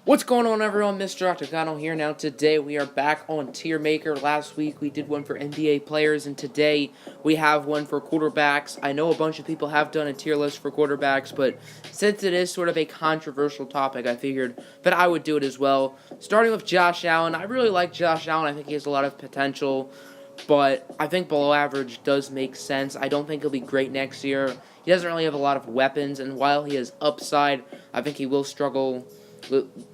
What's going on, everyone? Mr. Octagonal here. Now, today we are back on Tier Maker. Last week we did one for NBA players, and today we have one for quarterbacks. I know a bunch of people have done a tier list for quarterbacks, but since it is sort of a controversial topic, I figured that I would do it as well. Starting with Josh Allen. I really like Josh Allen. I think he has a lot of potential, but I think below average does make sense. I don't think he'll be great next year. He doesn't really have a lot of weapons, and while he has upside, I think he will struggle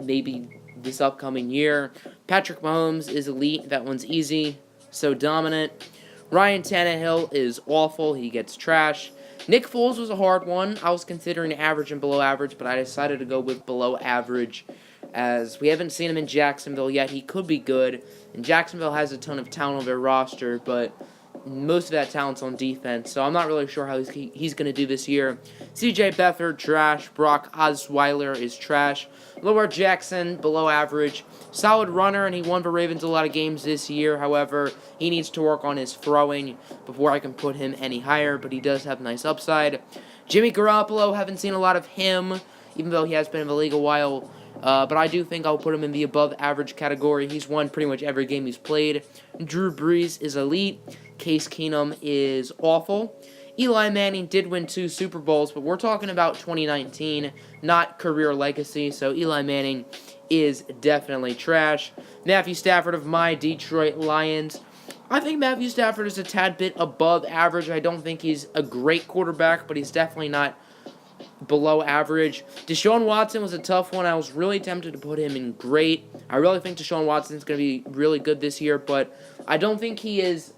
maybe this upcoming year. Patrick Mahomes is elite. That one's easy. So dominant. Ryan Tannehill is awful. He gets trash. Nick Foles was a hard one. I was considering average and below average, but I decided to go with below average as we haven't seen him in Jacksonville yet. He could be good, and Jacksonville has a ton of talent on their roster, but most of that talent's on defense, so I'm not really sure how he's going to do this year. CJ Beathard, trash. Brock Osweiler is trash. Lamar Jackson, below average. Solid runner, and he won for Ravens a lot of games this year. However, he needs to work on his throwing before I can put him any higher, but he does have nice upside. Jimmy Garoppolo, haven't seen a lot of him, even though he has been in the league a while. But I do think I'll put him in the above-average category. He's won pretty much every game he's played. Drew Brees is elite. Case Keenum is awful. Eli Manning did win 2 Super Bowls, but we're talking about 2019, not career legacy, so Eli Manning is definitely trash. Matthew Stafford of my Detroit Lions. I think Matthew Stafford is a tad bit above average. I don't think he's a great quarterback, but he's definitely not below average. Deshaun Watson was a tough one. I was really tempted to put him in great. I really think Deshaun Watson's going to be really good this year, but I don't think he is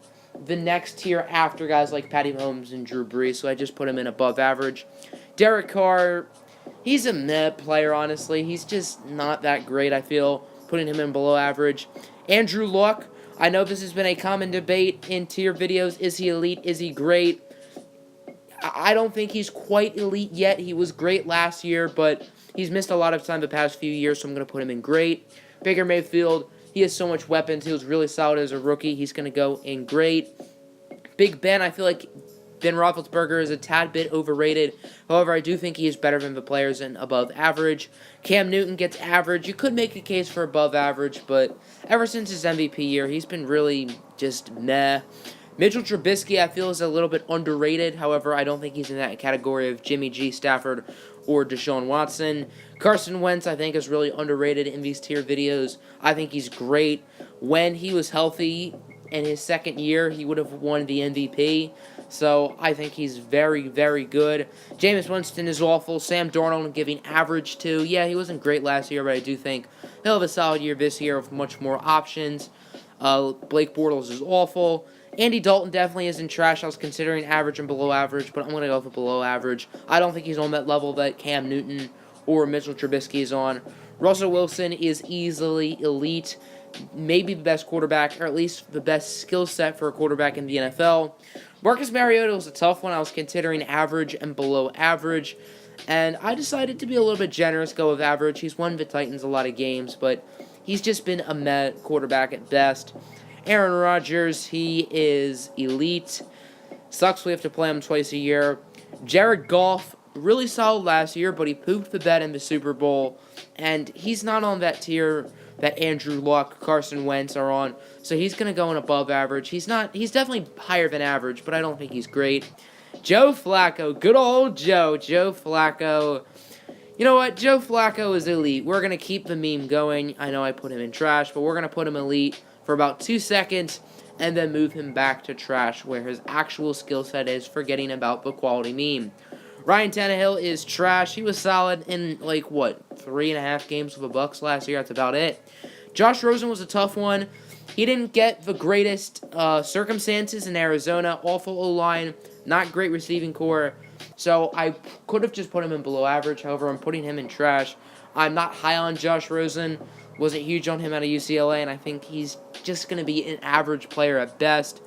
the next tier after guys like Patty Mahomes and Drew Brees, so I just put him in above average. Derek Carr, he's a meh player, honestly. He's just not that great, I feel, putting him in below average. Andrew Luck, I know this has been a common debate in tier videos. Is he elite? Is he great? I don't think he's quite elite yet. He was great last year, but he's missed a lot of time the past few years, so I'm going to put him in great. Baker Mayfield, he has so much weapons. He was really solid as a rookie. He's going to go in great. Big Ben, I feel like Ben Roethlisberger is a tad bit overrated. However, I do think he is better than the players and above average. Cam Newton gets average. You could make a case for above average, but ever since his MVP year, he's been really just meh. Mitchell Trubisky, I feel, is a little bit underrated. However, I don't think he's in that category of Jimmy G, Stafford, or Deshaun Watson. Carson Wentz, I think, is really underrated in these tier videos. I think he's great. When he was healthy in his second year, he would have won the MVP. So I think he's very, very good. Jameis Winston is awful. Sam Darnold, I'm giving average to. Yeah, he wasn't great last year, but I do think he'll have a solid year this year with much more options. Blake Bortles is awful. Andy Dalton definitely isn't trash. I was considering average and below average, but I'm going to go for below average. I don't think he's on that level that Cam Newton or Mitchell Trubisky is on. Russell Wilson is easily elite, maybe the best quarterback, or at least the best skill set for a quarterback in the NFL. Marcus Mariota was a tough one. I was considering average and below average, and I decided to be a little bit generous, go with average. He's won the Titans a lot of games, but he's just been a meh quarterback at best. Aaron Rodgers, he is elite. Sucks we have to play him twice a year. Jared Goff, really solid last year, but he pooped the bed in the Super Bowl. And he's not on that tier that Andrew Luck, Carson Wentz are on. So he's going to go in above average. He's definitely higher than average, but I don't think he's great. Joe Flacco, good old Joe. Joe Flacco. You know what? Joe Flacco is elite. We're going to keep the meme going. I know I put him in trash, but we're going to put him elite for about 2 seconds, and then move him back to trash, where his actual skill set is, forgetting about the quality meme. Ryan Tannehill is trash. He was solid in, 3.5 games with the Bucks last year. That's about it. Josh Rosen was a tough one. He didn't get the greatest circumstances in Arizona. Awful O-line, not great receiving core. So I could have just put him in below average. However, I'm putting him in trash. I'm not high on Josh Rosen. Wasn't huge on him out of UCLA, and I think he's just going to be an average player at best.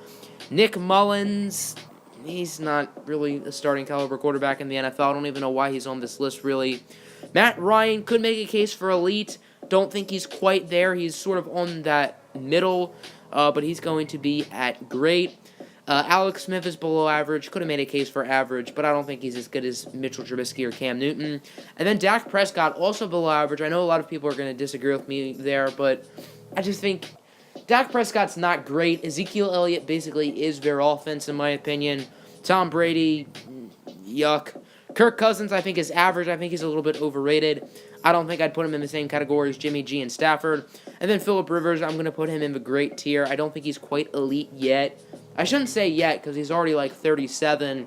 Nick Mullins, he's not really a starting caliber quarterback in the NFL. I don't even know why he's on this list, really. Matt Ryan could make a case for elite. Don't think he's quite there. He's sort of on that middle, but he's going to be at great. Alex Smith is below average. Could have made a case for average, but I don't think he's as good as Mitchell Trubisky or Cam Newton. And then Dak Prescott, also below average. I know a lot of people are going to disagree with me there, but I just think Dak Prescott's not great. Ezekiel Elliott basically is their offense, in my opinion. Tom Brady, yuck. Kirk Cousins, I think, is average. I think he's a little bit overrated. I don't think I'd put him in the same category as Jimmy G and Stafford. And then Phillip Rivers, I'm going to put him in the great tier. I don't think he's quite elite yet. I shouldn't say yet because he's already like 37,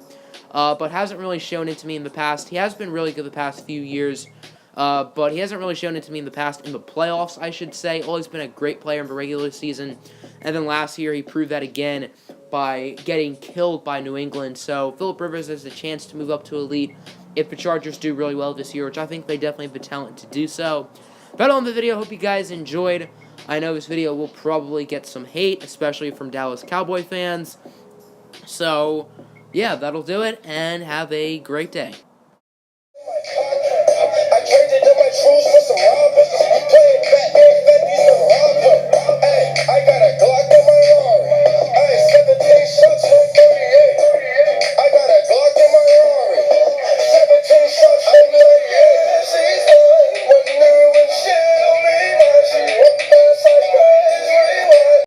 but hasn't really shown it to me in the past. He has been really good the past few years, but he hasn't really shown it to me in the past in the playoffs, I should say. Always been a great player in the regular season. And then last year he proved that again by getting killed by New England. So Phillip Rivers has a chance to move up to elite if the Chargers do really well this year, which I think they definitely have the talent to do so. That's all in the video. Hope you guys enjoyed. I know this video will probably get some hate, especially from Dallas Cowboy fans. So, yeah, that'll do it, and have a great day.